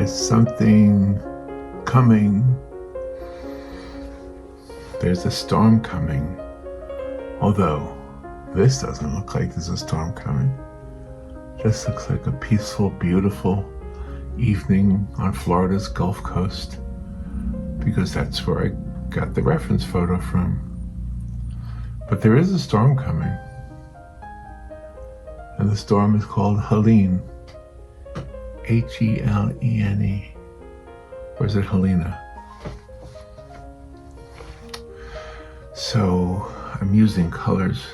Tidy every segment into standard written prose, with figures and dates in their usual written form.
There's something coming. There's a storm coming. Although, this doesn't look like there's a storm coming. This looks like a peaceful, beautiful evening on Florida's Gulf Coast, because that's where I got the reference photo from. But there is a storm coming. And the storm is called Helene. Helene. Or is it Helena? So I'm using colors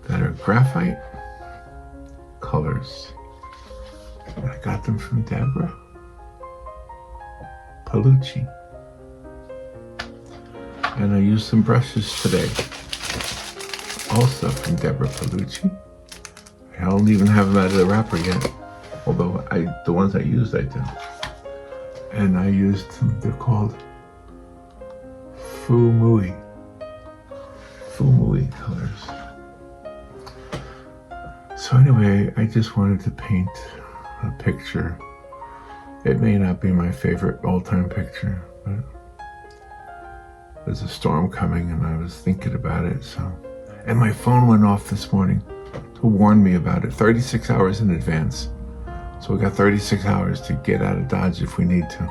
that are graphite colors. I got them from Deborah Palucci. And I used some brushes today, also from Deborah Palucci. I don't even have them out of the wrapper yet, although the ones I used, I do. And I used them, they're called Fumui colors. So anyway, I just wanted to paint a picture. It may not be my favorite all-time picture, but there's a storm coming and I was thinking about it, so. And my phone went off this morning to warn me about it 36 hours in advance. So we got 36 hours to get out of Dodge if we need to.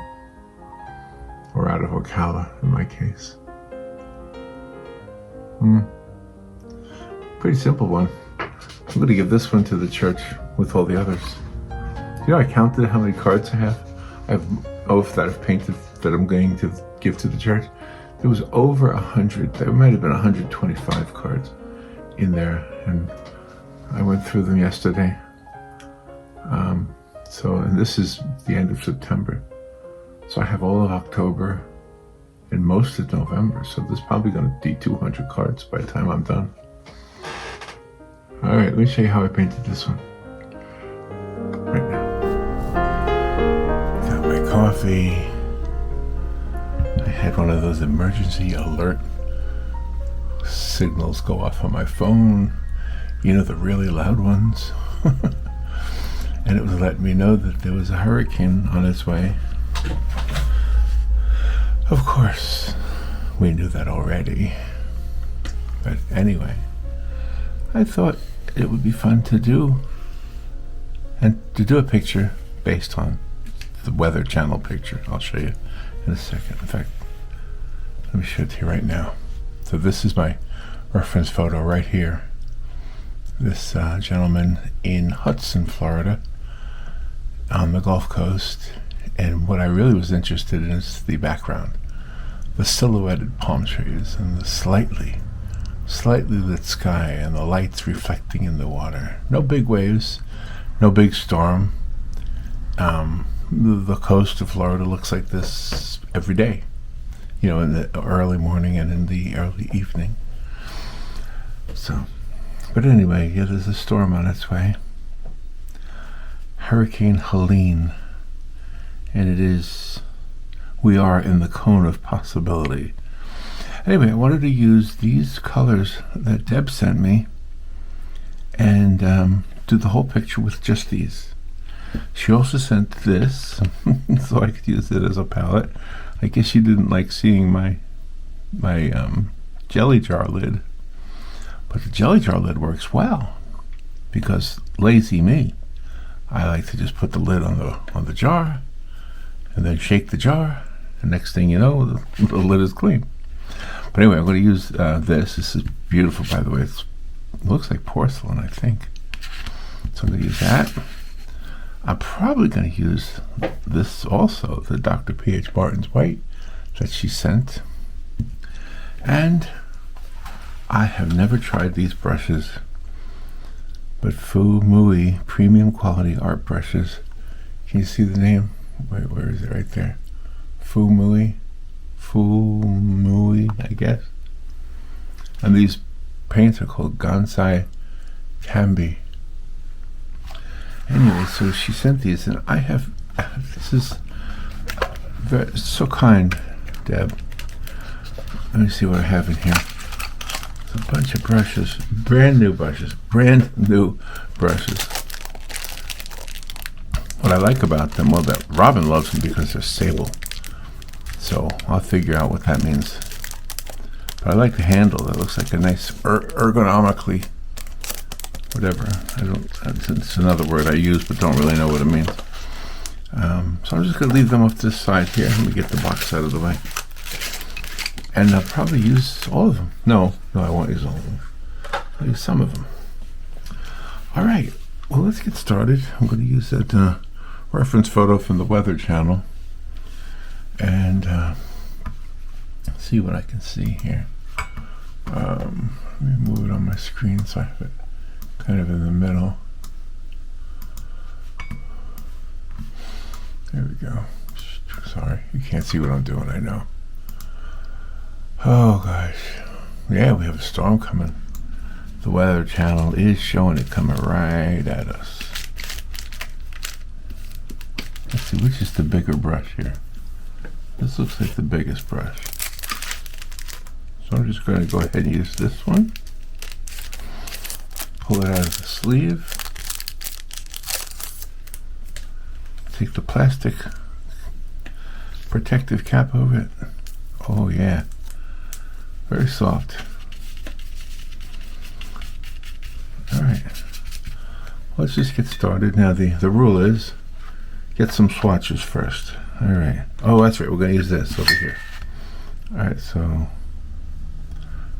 Or out of Ocala, in my case. Pretty simple one. I'm going to give this one to the church with all the others. You know, I counted how many cards I have. I have oath that I've painted that I'm going to give to the church. There was over 100. There might have been 125 cards in there, and I went through them yesterday. And this is the end of September. So I have all of October and most of November. So there's probably going to be 200 cards by the time I'm done. All right, let me show you how I painted this one. Right now. Got my coffee. I had one of those emergency alert signals go off on my phone. You know, the really loud ones. And it was letting me know that there was a hurricane on its way. Of course, we knew that already. But anyway, I thought it would be fun to do a picture based on the Weather Channel picture. I'll show you in a second. In fact, let me show it to you right now. So this is my reference photo right here. This gentleman in Hudson, Florida, on the Gulf Coast. And what I really was interested in is the background, the silhouetted palm trees and the slightly lit sky and the lights reflecting in the water. No big waves, no big storm. The coast of Florida looks like this every day, you know, in the early morning and in the early evening. So, but anyway, yeah, there's a storm on its way. Hurricane Helene. And we are in the cone of possibility. Anyway, I wanted to use these colors that Deb sent me and do the whole picture with just these. She also sent this, so I could use it as a palette. I guess she didn't like seeing my jelly jar lid, but the jelly jar lid works well because lazy me, I like to just put the lid on the jar and then shake the jar, and next thing you know, the lid is clean. But anyway, I'm going to use this. This is beautiful, by the way. It looks like porcelain, I think. So I'm going to use that. I'm probably going to use this also, the Dr. P.H. Martin's white that she sent. And I have never tried these brushes, but Fumui premium quality art brushes. Can you see the name? Where is it? Right there. Fumui, I guess. And these paints are called Gansai Kambi. Anyway, so she sent these, and I have, this is very, so kind, Deb. Let me see what I have in here. It's a bunch of brushes, brand new brushes. what I like about them, well, that Robin loves them because they're sable. So I'll figure out what that means. But I like the handle. That looks like a nice ergonomically, whatever. It's another word I use, but don't really know what it means. So I'm just going to leave them off to this side here. Let me get the box out of the way. And I'll probably use all of them. No, I won't use all of them. I'll use some of them. All right. Well, let's get started. I'm going to use that reference photo from the Weather Channel and see what I can see here. Let me move it on my screen so I have it kind of in the middle. There we go. Sorry, you can't see what I'm doing, I know. Oh gosh. Yeah, we have a storm coming. The Weather Channel is showing it coming right at us. Let's see, which is the bigger brush here? This looks like the biggest brush. So I'm just going to go ahead and use this one. Pull it out of the sleeve. Take the plastic protective cap over it. Oh yeah, very soft. All right, let's just get started. Now the rule is get some swatches first. All right. Oh, that's right. We're going to use this over here. All right. So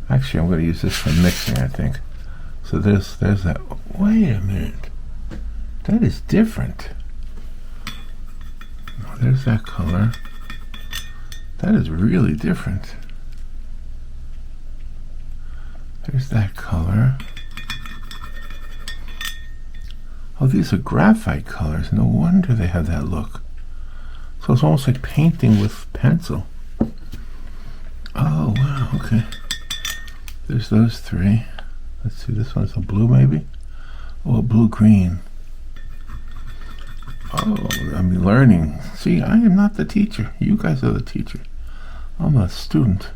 actually, I'm going to use this for mixing, I think. So there's that. Wait a minute. That is different. Oh, there's that color. That is really different. There's that color. Oh, these are graphite colors. No wonder they have that look. So it's almost like painting with pencil. Oh, wow, okay. There's those three. Let's see, this one's a blue maybe? Oh, a blue-green. Oh, I'm learning. See, I am not the teacher. You guys are the teacher. I'm a student.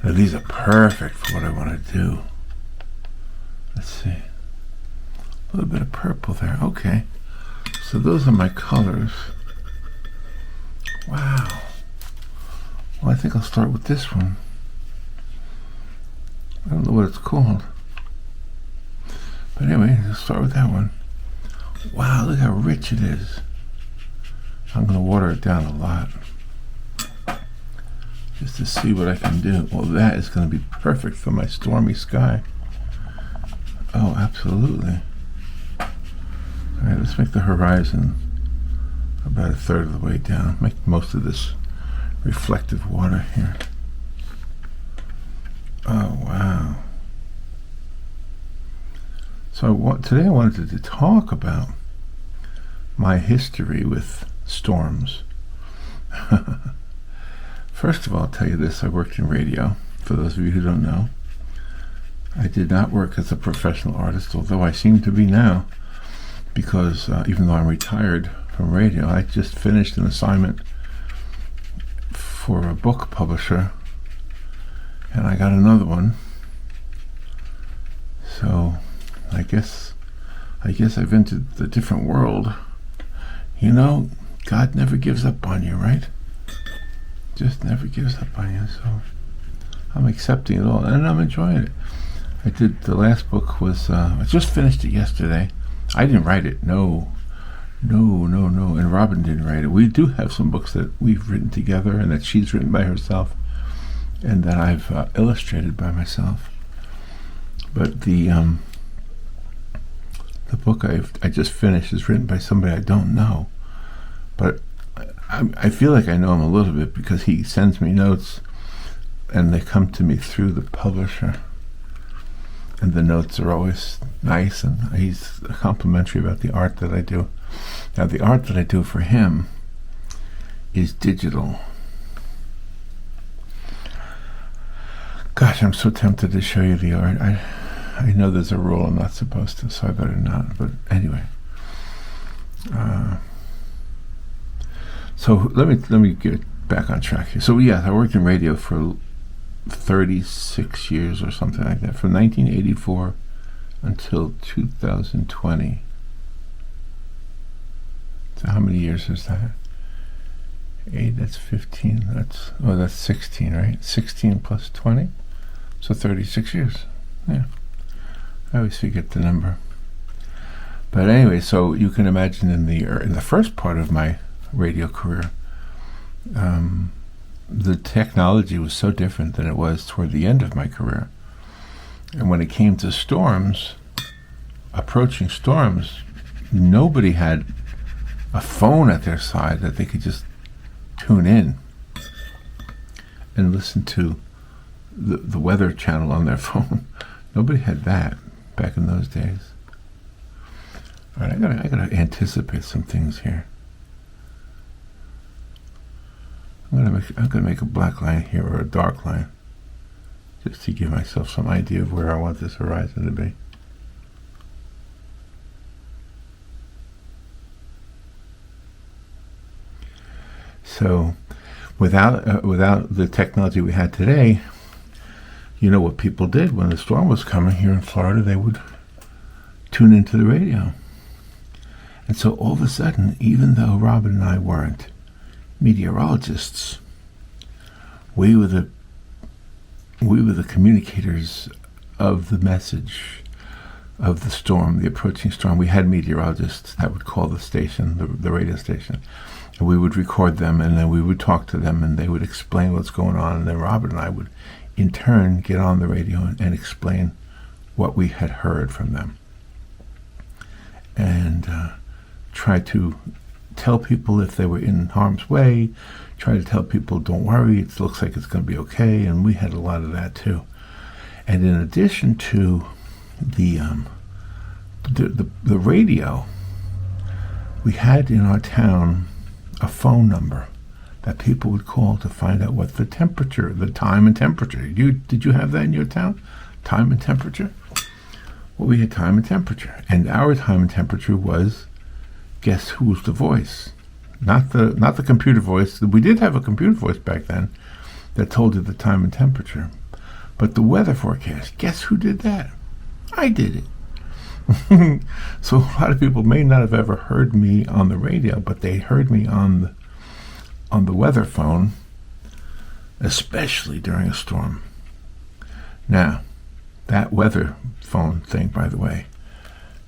Now, these are perfect for what I want to do. Let's see. A little bit of purple there. Okay. So those are my colors. Wow. Well, I think I'll start with this one. I don't know what it's called. But anyway, let's start with that one. Wow, look how rich it is. I'm going to water it down a lot. Just to see what I can do. Well, that is going to be perfect for my stormy sky. Oh, absolutely. All right, let's make the horizon about a third of the way down. Make most of this reflective water here. Oh, wow. So today I wanted to talk about my history with storms. First of all, I'll tell you this. I worked in radio, for those of you who don't know. I did not work as a professional artist, although I seem to be now, because even though I'm retired from radio, I just finished an assignment for a book publisher, and I got another one. So I guess I've entered the different world. You know, God never gives up on you, right? Just never gives up on you. So I'm accepting it all, and I'm enjoying it. I did the last book was I just finished it yesterday. I didn't write it. No. And Robin didn't write it. We do have some books that we've written together, and that she's written by herself, and that I've illustrated by myself. But the book I just finished is written by somebody I don't know, but I feel like I know him a little bit because he sends me notes, and they come to me through the publisher. And the notes are always nice, and he's complimentary about the art that I do. Now, the art that I do for him is digital. Gosh, I'm so tempted to show you the art. I know there's a rule I'm not supposed to, so I better not. But anyway, so let me get back on track here. So yeah, I worked in radio for 36 years or something like that, from 1984 until 2020. So how many years is that? 8, that's 15, that's 16, right? 16 plus 20, so 36 years. Yeah, I always forget the number. But anyway, so you can imagine in the first part of my radio career, the technology was so different than it was toward the end of my career. And when it came to storms, approaching storms, nobody had a phone at their side that they could just tune in and listen to the weather channel on their phone. Nobody had that back in those days. All right, I gotta anticipate some things here. I'm gonna make a black line here or a dark line, just to give myself some idea of where I want this horizon to be. So, without the technology we had today, you know what people did when the storm was coming here in Florida? They would tune into the radio. And so all of a sudden, even though Robin and I weren't meteorologists, we were the communicators of the message of the storm, the approaching storm. We had meteorologists that would call the station, the radio station, and we would record them, and then we would talk to them, and they would explain what's going on, and then Robin and I would in turn get on the radio and explain what we had heard from them, and try to tell people if they were in harm's way, try to tell people, don't worry, it looks like it's going to be okay. And we had a lot of that too. And in addition to the radio, we had in our town a phone number that people would call to find out what the temperature, the time and temperature. Did you have that in your town? Time and temperature? Well, we had time and temperature. And our time and temperature was, guess who was the voice? Not the computer voice. We did have a computer voice back then that told you the time and temperature. But the weather forecast, guess who did that? I did it. So a lot of people may not have ever heard me on the radio, but they heard me on the weather phone, especially during a storm. Now, that weather phone thing, by the way,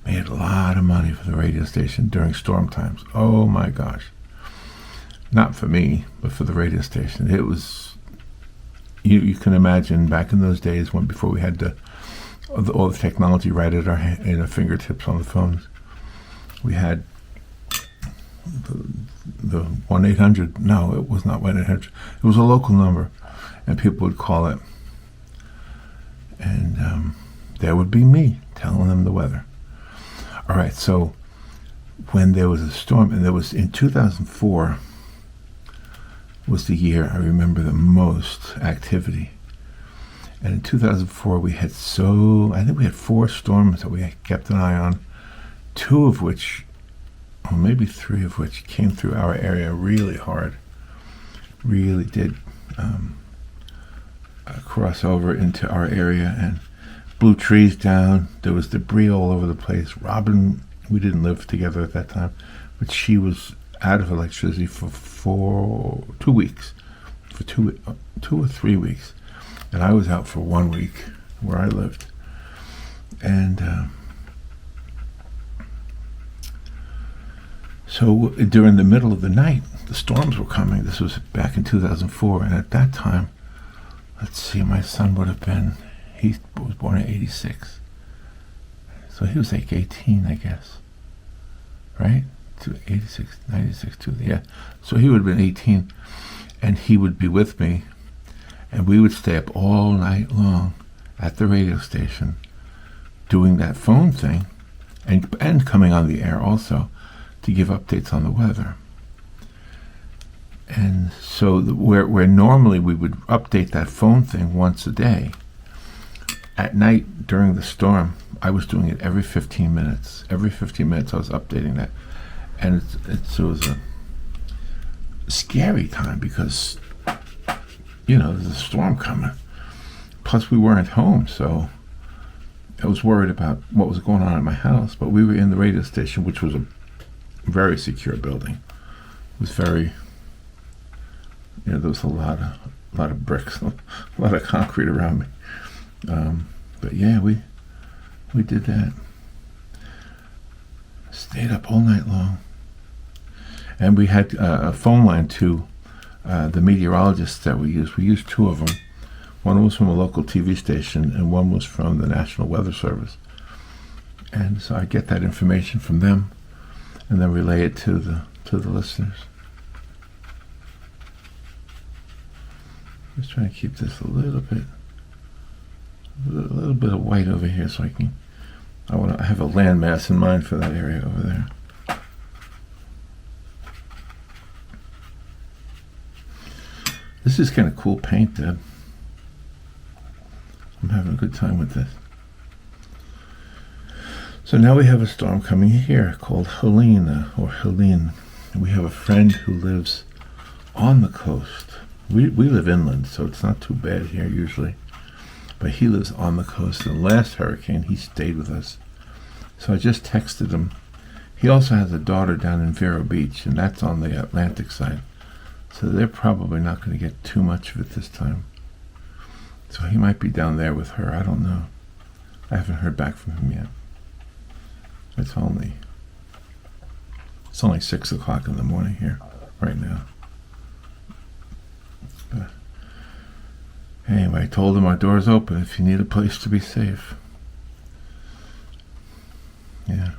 made a lot of money for the radio station during storm times. Oh my gosh. Not for me, but for the radio station. It was, you can imagine back in those days before we had all the technology right at our fingertips on the phones. We had the 1-800, no, it was not 1-800. It was a local number, and people would call it. And there would be me telling them the weather. All right, so when there was a storm, and there was in 2004 was the year I remember the most activity. And in 2004 we had I think we had 4 storms that we had kept an eye on, 2 of which, or maybe 3 of which, came through our area really hard, really did cross over into our area and blew trees down. There was debris all over the place. Robin, we didn't live together at that time, but she was out of electricity for 2 weeks, for 2 or 3 weeks, and I was out for 1 week where I lived. And so during the middle of the night, the storms were coming. This was back in 2004, and at that time, let's see, my son would have been, he was born in 86. So he was like 18, I guess. Right? 86, 96, yeah. So he would have been 18, and he would be with me, and we would stay up all night long at the radio station doing that phone thing and coming on the air also to give updates on the weather. And so where normally we would update that phone thing once a day, at night during the storm, I was doing it every 15 minutes. Every 15 minutes I was updating that. And it was a scary time because, there's a storm coming. Plus we weren't home, so I was worried about what was going on at my house. But we were in the radio station, which was very secure building. It was very, there was a lot of bricks, a lot of concrete around me. But yeah, we did that. Stayed up all night long. And we had a phone line to the meteorologists that we used. We used 2 of them. One was from a local TV station, and one was from the National Weather Service. And so I get that information from them, and then relay it to the listeners. Just trying to keep this a little bit of white over here, so I want to have a landmass in mind for that area over there. This is kind of cool paint, Deb. I'm having a good time with this. So now we have a storm coming here called Helene, or Helene. And we have a friend who lives on the coast. We live inland, so it's not too bad here usually. But he lives on the coast. And last hurricane, he stayed with us. So I just texted him. He also has a daughter down in Vero Beach, and that's on the Atlantic side. So they're probably not going to get too much of it this time. So he might be down there with her. I don't know. I haven't heard back from him yet. It's only 6 o'clock in the morning here right now. But anyway, I told him our door's open if you need a place to be safe. Yeah.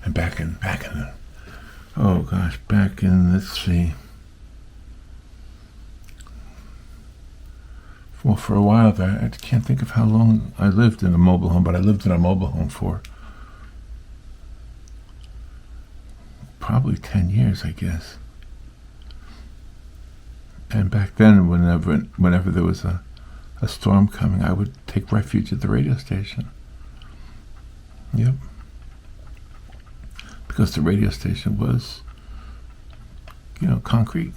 And back in let's see. Well, for a while there, I can't think of how long I lived in a mobile home, but I lived in a mobile home for probably 10 years, I guess. And back then, whenever there was a storm coming, I would take refuge at the radio station. Yep. Because the radio station was, concrete.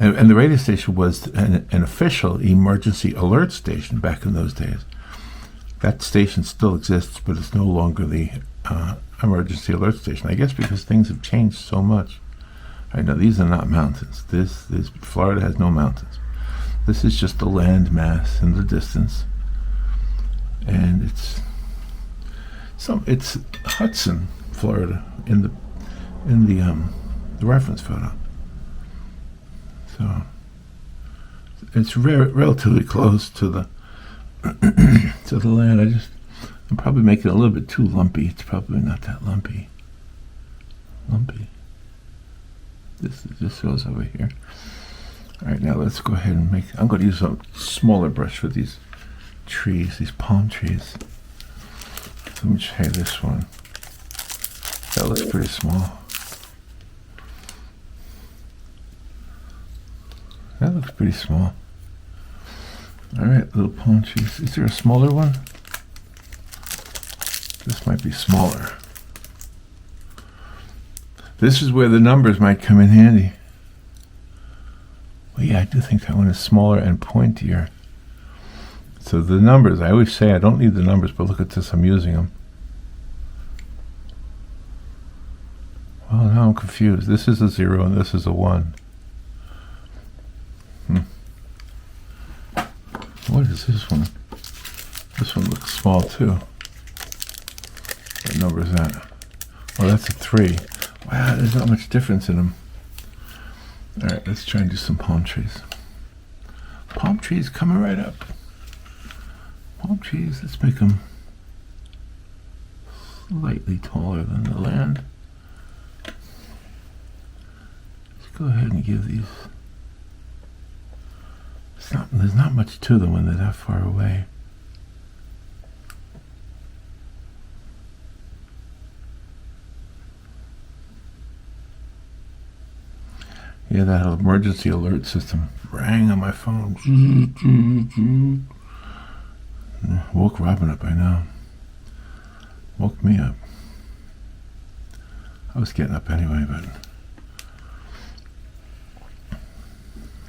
And the radio station was an official emergency alert station back in those days. That station still exists, but it's no longer the emergency alert station. I guess because things have changed so much. I know these are not mountains. This Florida has no mountains. This is just a land mass in the distance, and it's Hudson, Florida, in the reference photo. So it's relatively close to the to the land. I'm probably making it a little bit too lumpy. It's probably not that lumpy. This just goes over here. All right, now let's go ahead and I'm going to use a smaller brush for these trees, these palm trees. So let me try this one. That looks pretty small. That looks pretty small. All right, little palm trees. Is there a smaller one? This might be smaller. This is where the numbers might come in handy. Well, yeah, I do think that one is smaller and pointier. So the numbers, I always say I don't need the numbers, but look at this, I'm using them. Well, now I'm confused. This is a 0 and this is a 1. What is this one? This one looks small too. What number is that? Oh, that's a 3. Wow, there's not much difference in them. All right, let's try and do some palm trees. Palm trees coming right up. Palm trees, let's make them slightly taller than the land. Let's go ahead and give these. There's not much to them when they're that far away. Yeah, that emergency alert system rang on my phone. Woke Robin up, I know. Woke me up. I was getting up anyway, but...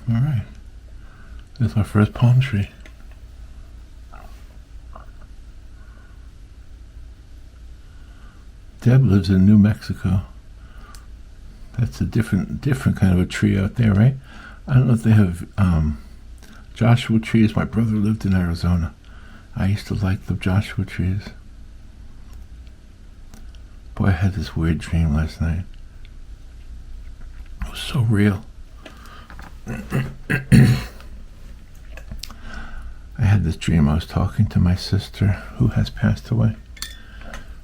All right. There's my first palm tree. Deb lives in New Mexico. That's a different kind of a tree out there, right? I don't know if they have Joshua trees. My brother lived in Arizona. I used to like the Joshua trees. Boy, I had this weird dream last night. It was so real. I had this dream. I was talking to my sister who has passed away.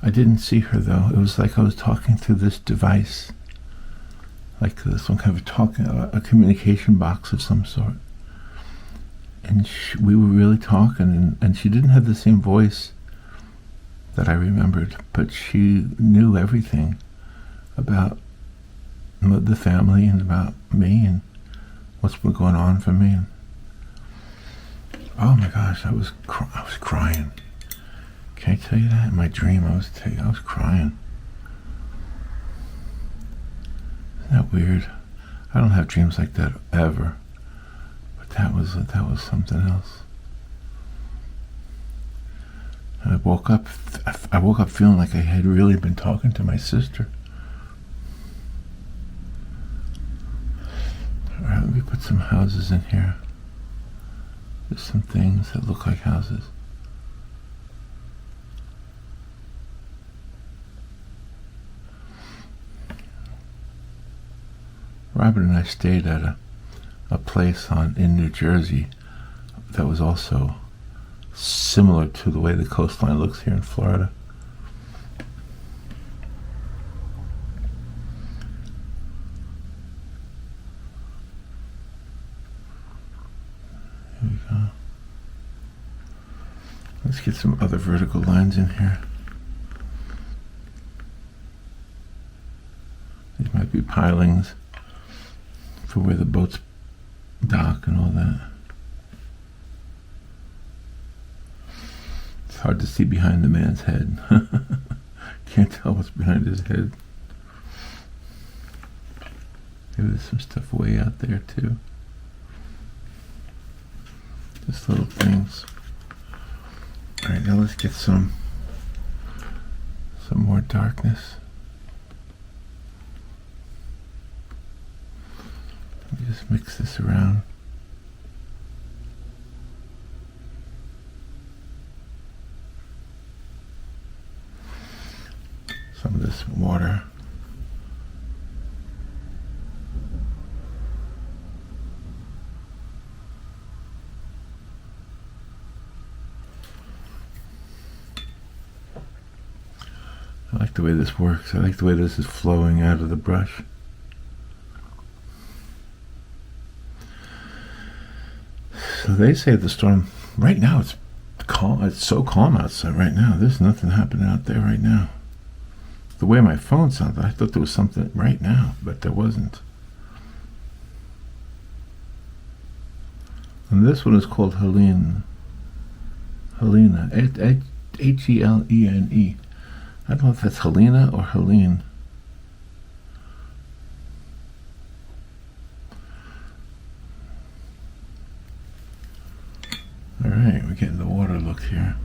I didn't see her though. It was like I was talking through this device, like some kind of a communication box of some sort. And we were really talking, and she didn't have the same voice that I remembered, but she knew everything about the family and about me and what's been going on for me. And oh my gosh, I was crying. Can I tell you that? In my dream, I was crying. Isn't that weird? I don't have dreams like that ever. But that was something else. I woke up feeling like I had really been talking to my sister. All right, let me put some houses in here. There's some things that look like houses. Robert and I stayed at a place in New Jersey that was also similar to the way the coastline looks here in Florida. Here we go. Let's get some other vertical lines in here. These might be pilings for where the boats dock and all that. It's hard to see behind the man's head. Can't tell what's behind his head. Maybe there's some stuff way out there too. Just little things. Alright, now let's get some more darkness. Let me just mix this around. Some of this water. I like the way this works. I like the way this is flowing out of the brush. So they say the storm, right now it's calm. It's so calm outside right now. There's nothing happening out there right now. The way my phone sounded, I thought there was something right now, but there wasn't. And this one is called Helene. Helene. Helene. I don't know if that's Helena or Helene. Alright, we're getting the water look here.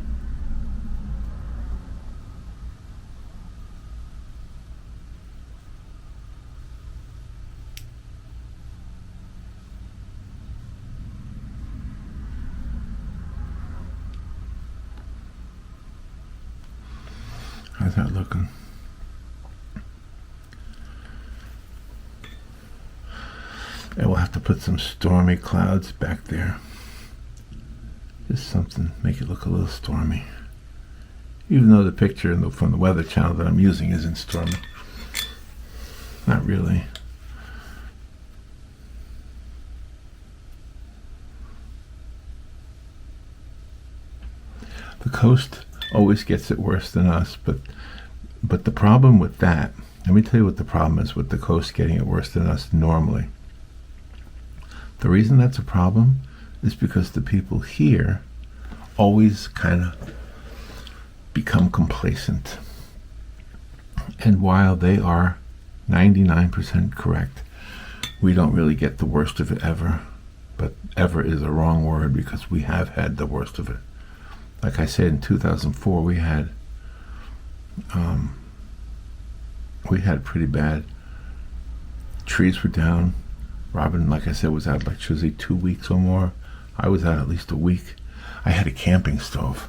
How's that looking? And we'll have to put some stormy clouds back there. Just something, make it look a little stormy. Even though the picture from the Weather Channel that I'm using isn't stormy. Not really. The coast always gets it worse than us, but the problem with that, let me tell you what the problem is with the coast getting it worse than us normally. The reason that's a problem is because the people here always kind of become complacent. And while they are 99% correct, we don't really get the worst of it ever. But ever is a wrong word because we have had the worst of it. Like I said, in 2004 we had we had pretty bad. Trees were down. Robin, like I said, was out electricity 2 weeks or more. I was out at least a week. I had a camping stove.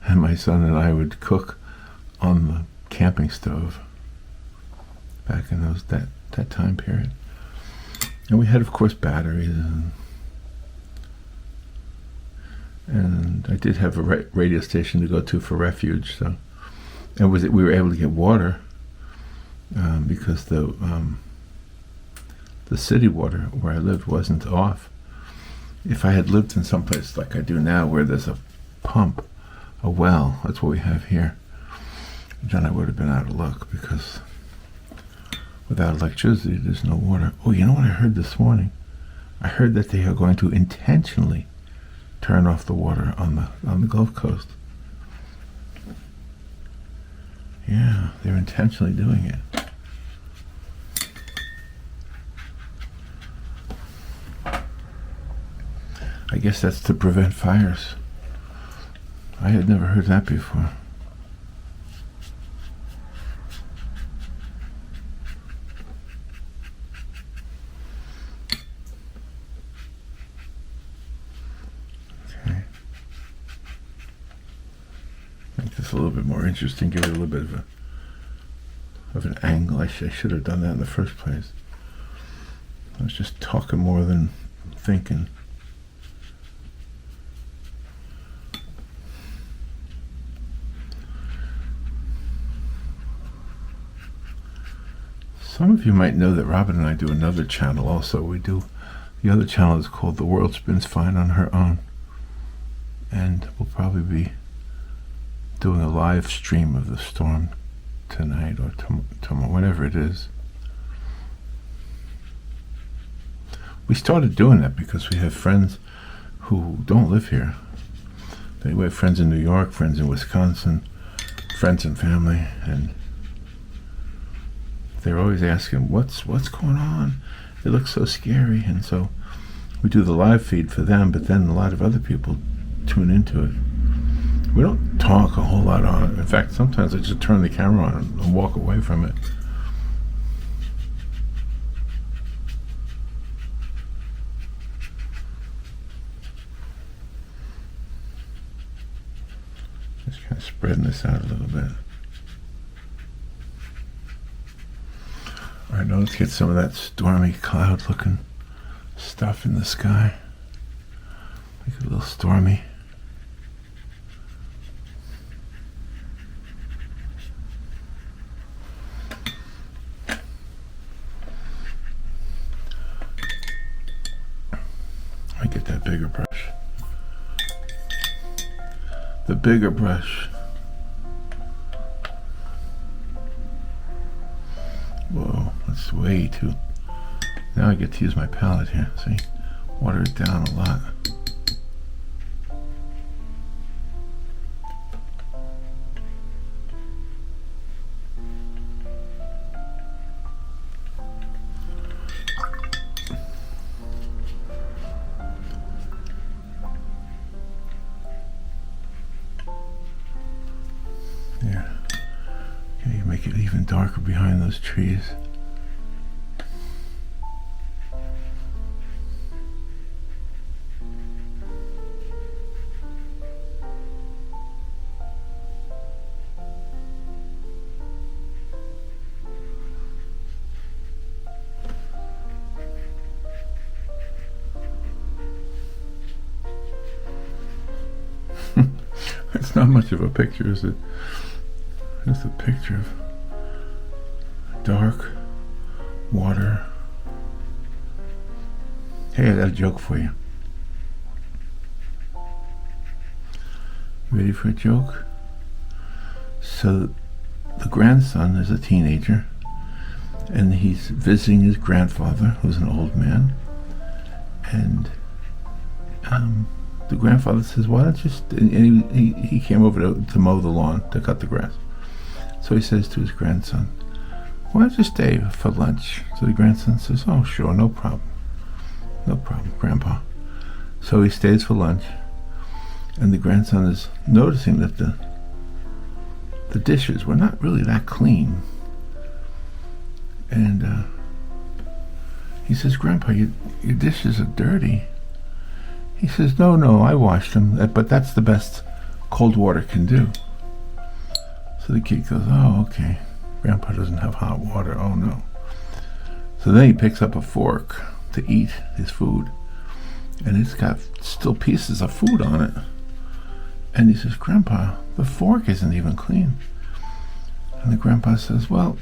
And my son and I would cook on the camping stove back in that time period. And we had, of course, batteries, and I did have a radio station to go to for refuge. So, and we were able to get water because the city water where I lived wasn't off. If I had lived in some place like I do now, where there's a pump, a well, that's what we have here, then I would have been out of luck, because without electricity, there's no water. Oh, you know what I heard this morning? I heard that they are going to intentionally turn off the water on the Gulf Coast. Yeah, they're intentionally doing it. I guess that's to prevent fires. I had never heard that before. Okay. Make this a little bit more interesting, give it a little bit of an angle. I should have done that in the first place. I was just talking more than thinking. Some of you might know that Robin and I do another channel also. The other channel is called The World Spins Fine on Her Own. And we'll probably be doing a live stream of the storm tonight or tomorrow, whatever it is. We started doing that because we have friends who don't live here. We have friends in New York, friends in Wisconsin, friends and family, and they're always asking, what's going on? It looks so scary. And so we do the live feed for them, but then a lot of other people tune into it. We don't talk a whole lot on it. In fact, sometimes I just turn the camera on and walk away from it. Just kind of spreading this out a little bit. All right, now let's get some of that stormy cloud-looking stuff in the sky. Make it a little stormy. I get that bigger brush. The bigger brush. Whoa, that's way too. Now I get to use my palette here. See, water it down a lot. There. Okay, you make it even darker behind those trees. It's not much of a picture, is it? It's a picture of dark water. Hey, I got a joke for you. Ready for a joke? So the grandson is a teenager, and he's visiting his grandfather, who's an old man, and the grandfather says, why don't you and he came over to mow the lawn, to cut the grass. So he says to his grandson, why don't you stay for lunch? So the grandson says, oh, sure, no problem. No problem, Grandpa. So he stays for lunch, and the grandson is noticing that the dishes were not really that clean. And he says, Grandpa, your dishes are dirty. He says, no, I washed them, but that's the best cold water can do. So the kid goes, oh, okay. Grandpa doesn't have hot water, oh no. So then he picks up a fork to eat his food, and it's got still pieces of food on it. And he says, Grandpa, the fork isn't even clean. And the grandpa says, well,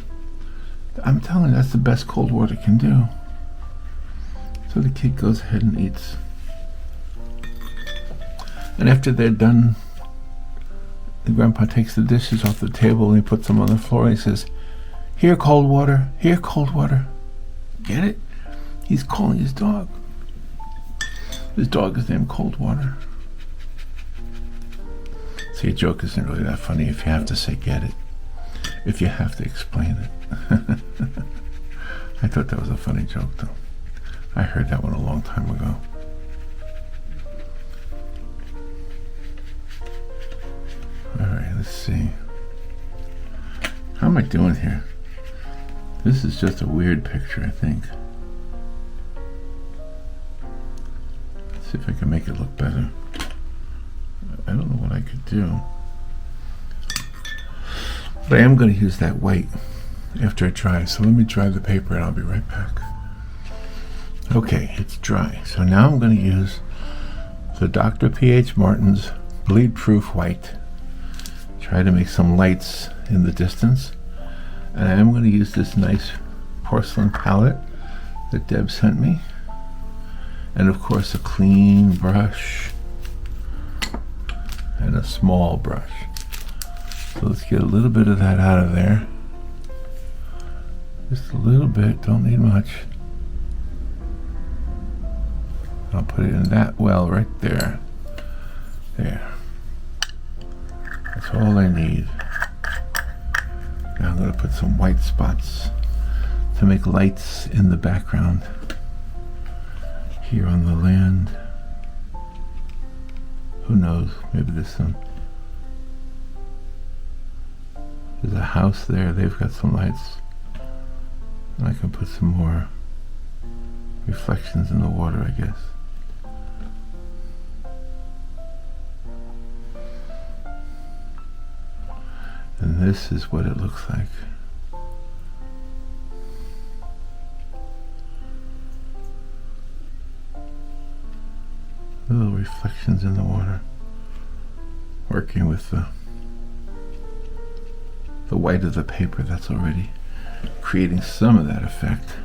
I'm telling you, that's the best cold water can do. So the kid goes ahead and eats. And after they're done, the grandpa takes the dishes off the table and he puts them on the floor and he says, here, cold water, here, cold water. Get it? He's calling his dog. His dog is named Cold Water. See, a joke isn't really that funny if you have to say get it. If you have to explain it. I thought that was a funny joke, though. I heard that one a long time ago. Alright, let's see. How am I doing here? This is just a weird picture, I think. Let's see if I can make it look better. I don't know what I could do. But I am going to use that white after it dries. So let me dry the paper and I'll be right back. Okay, it's dry. So now I'm going to use the Dr. P.H. Martin's Bleed Proof White. Try to make some lights in the distance. And I am going to use this nice porcelain palette that Deb sent me. And of course a clean brush and a small brush. So let's get a little bit of that out of there. Just a little bit, don't need much. I'll put it in that well right there. There. That's all I need. Now I'm going to put some white spots to make lights in the background here on the land. Who knows? Maybe there's a house there. They've got some lights. And I can put some more reflections in the water, I guess. And this is what it looks like. Little reflections in the water. Working with the white of the paper that's already creating some of that effect.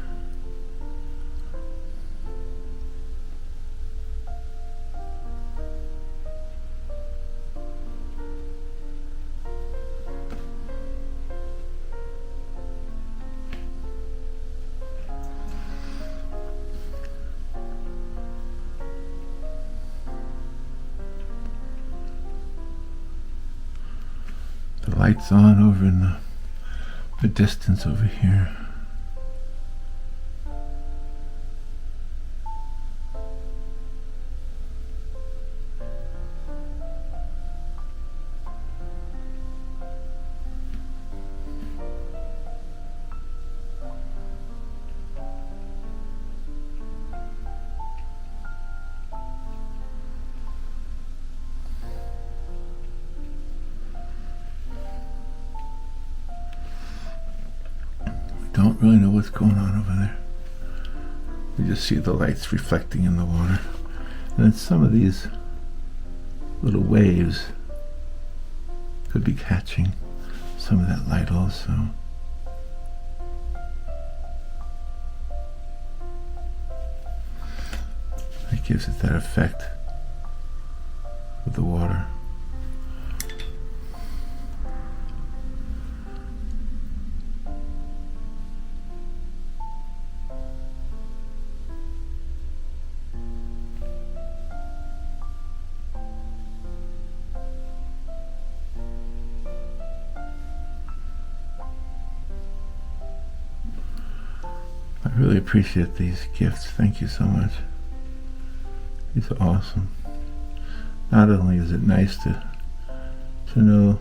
The light's on over in the distance over here. Don't really know what's going on over there. We just see the lights reflecting in the water. And then some of these little waves could be catching some of that light also. That gives it that effect with the water. I really appreciate these gifts. Thank you so much. These are awesome. Not only is it nice to know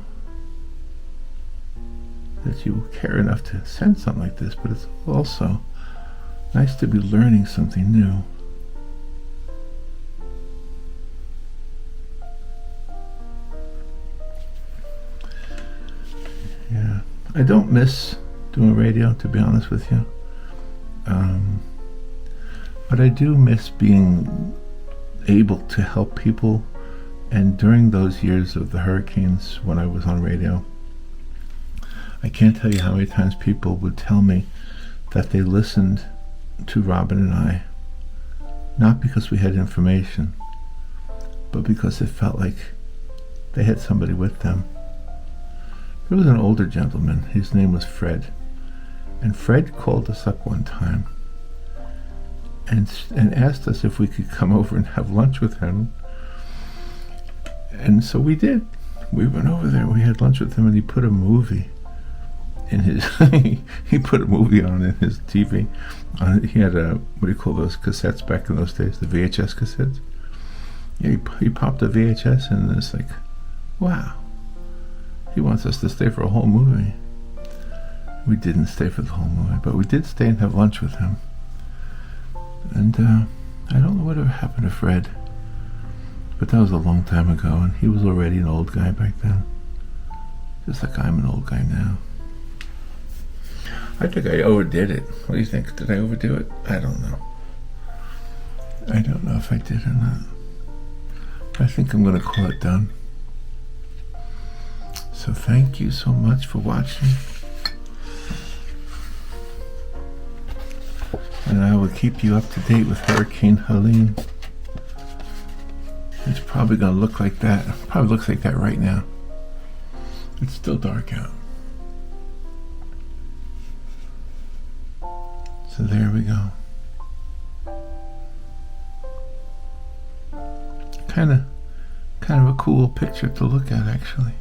that you care enough to send something like this, but it's also nice to be learning something new. Yeah, I don't miss doing radio, to be honest with you. But I do miss being able to help people. And during those years of the hurricanes when I was on radio, I can't tell you how many times people would tell me that they listened to Robin and I, not because we had information, but because it felt like they had somebody with them. There was an older gentleman, his name was Fred, and Fred called us up one time and asked us if we could come over and have lunch with him. And so we did. We went over there, we had lunch with him, and he put a movie in his he put a movie on in his TV. He had what do you call those cassettes back in those days, the VHS cassettes? Yeah, he popped a VHS in, and it's like, wow, he wants us to stay for a whole movie. We didn't stay for the whole movie, but we did stay and have lunch with him. And I don't know whatever happened to Fred, but that was a long time ago, and he was already an old guy back then, just like I'm an old guy now. I think I overdid it. What do you think? Did I overdo it? I don't know. I don't know if I did or not. I think I'm going to call it done. So thank you so much for watching. And I will keep you up to date with Hurricane Helene. It's probably going to look like that. It probably looks like that right now. It's still dark out. So there we go. Kind of a cool picture to look at, actually.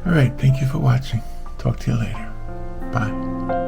All right, thank you for watching. Talk to you later. Bye.